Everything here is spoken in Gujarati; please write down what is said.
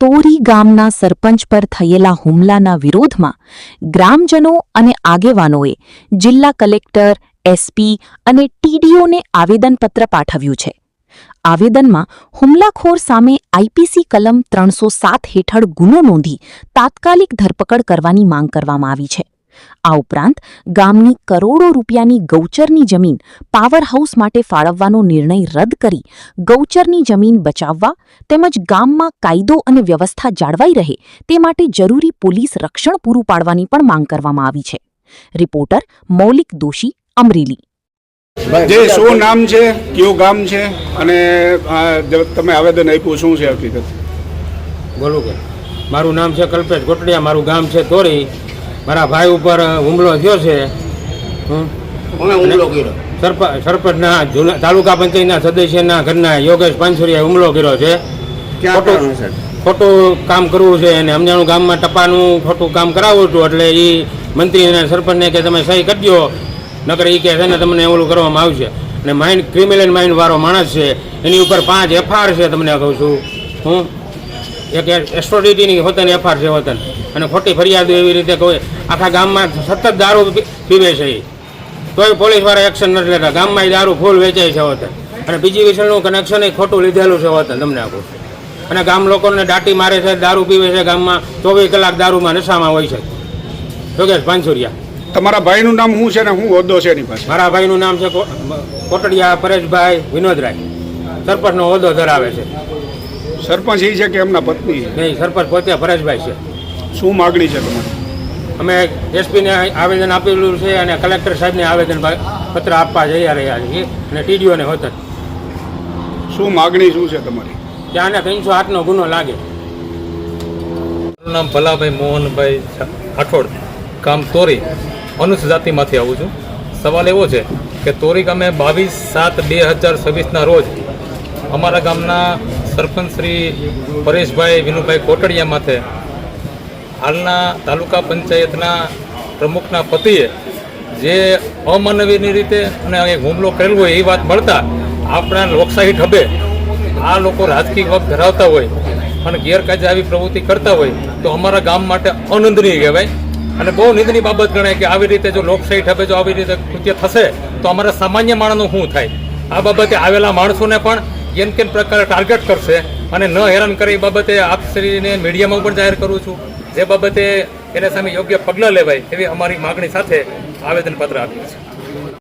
તોરી ગામના સરપંચ પર થયેલા હુમલાના વિરોધમાં ગ્રામજનો અને આગેવાનોએ જિલ્લા કલેક્ટર, એસપી અને ટીડીઓને આવેદનપત્ર પાઠવ્યું છે. આવેદનમાં હુમલાખોર સામે આઈપીસી કલમ 307 હેઠળ ગુનો નોંધી તાત્કાલિક ધરપકડ કરવાની માંગ કરવામાં આવી છે. આ ઉપરાંત ગામની કરોડો રૂપિયાની ગૌચરની જમીન પાવર હાઉસ માટે ફાળવવાનો નિર્ણય રદ કરી ગૌચરની જમીન બચાવવા તેમજ ગામમાં કાયદો અને વ્યવસ્થા જાળવાઈ રહે તે માટે જરૂરી પોલીસ રક્ષણ પૂરું પાડવાની પણ માંગ કરવામાં આવી છે. રિપોર્ટર મૌલિક દોશી, અમરેલી. જે શું નામ છે, કયું ગામ છે અને તમે આવેદન આપ્યું શું છે હકીકત? બોલું કે મારું નામ છે કલ્પેશ ગોટડિયા, મારું ગામ છે તોરી. મારા ભાઈ ઉપર હુમલો થયો છે. સરપંચના તાલુકા પંચાયતના સદસ્યના ઘરના યોગેશ પાંચુરિયાએ હુમલો કર્યો છે. ખોટું કામ કરવું છે અને અમજાણું ગામમાં ટપાનું ખોટું કામ કરાવવું હતું એટલે એ મંત્રી અને સરપંચને કે તમે સહી કરજો, નકર એ કે છે ને તમને ઓલું કરવામાં આવશે. અને માઇન્ડ ક્રિમિનલ માઇન્ડ વાળો માણસ છે, એની ઉપર 5 FIR છે. તમને કહું છું હું એક એસ્ટ્રોડિટીની હોતન FIR છે હોતન, અને ખોટી ફરિયાદો એવી રીતે કોઈ આખા ગામમાં સતત દારૂ પીવે છે, તોય પોલીસવાળા એક્શન નથી લેતા. ગામમાં દારૂ ફૂલ વેચાય છે હોતન, અને બીજી વિષયનું કનેક્શન એ ખોટું લીધેલું છે હોતન. તમને આપું અને ગામ લોકોને દાટી મારે છે, દારૂ પીવે છે. ગામમાં 24 કલાક દારૂમાં નશામાં હોય છે. યોગેશ પાંચુરિયા. તમારા ભાઈનું નામ શું છે ને શું હોદ્દો છે એની પાસે? મારા ભાઈનું નામ છે કોટડિયા પરેશભાઈ વિનોદરાય. સરપંચનો હોદ્દો ધરાવે છે. સરપંચ એ છે કે એમના પત્ની? નહીં, સરપંચ પોતે પરેશભાઈ છે. શું માગણી છે તમારી? અમે એસપીને આવેદન આપેલું છે અને કલેક્ટર સાહેબને આવેદન પત્ર આપવા જઈ રહ્યા છીએ અને ટીડીઓને હોતન. શું માગણી શું છે તમારી? ત્યાંને 308નો ગુનો લાગે. મારું નામ ભલાભાઈ મોહનભાઈ રાઠોડ, ગામ તોરી, અનુસૂચિત જાતિમાંથી આવું છું. સવાલ એવો છે કે તોરી ગામે 22/7/2026ના રોજ અમારા ગામના સરપંચ શ્રી પરેશભાઈ વિનુભાઈ કોટડિયા માથે હાલના તાલુકા પંચાયતના પ્રમુખના પતિએ જે અમાનવીય રીતે અને એક હુમલો કરેલો હોય એ વાત મળતા આપણા લોકશાહી ઢબે આ લોકો રાજકીય વખ ધરાવતા હોય અને ગેરકાયદે આવી પ્રવૃત્તિ કરતા હોય તો અમારા ગામ માટે અનંદનીય કહેવાય અને બહુ નિંદનીય બાબત ગણાય કે આવી રીતે જો લોકશાહી ઢબે જો આવી રીતે કૃત્ય થશે તો અમારા સામાન્ય માણસનું શું થાય. આ બાબતે આવેલા માણસોને પણ કેમ કેમ પ્રકારે ટાર્ગેટ કરશે અને ન હેરાન કરે એ બાબતે આપશ્રીને મીડિયામાં પણ જાહેર કરું છું. જે બાબતે એના સામે યોગ્ય પગલાં લેવાય એવી અમારી માગણી સાથે આવેદનપત્ર આપ્યું છે.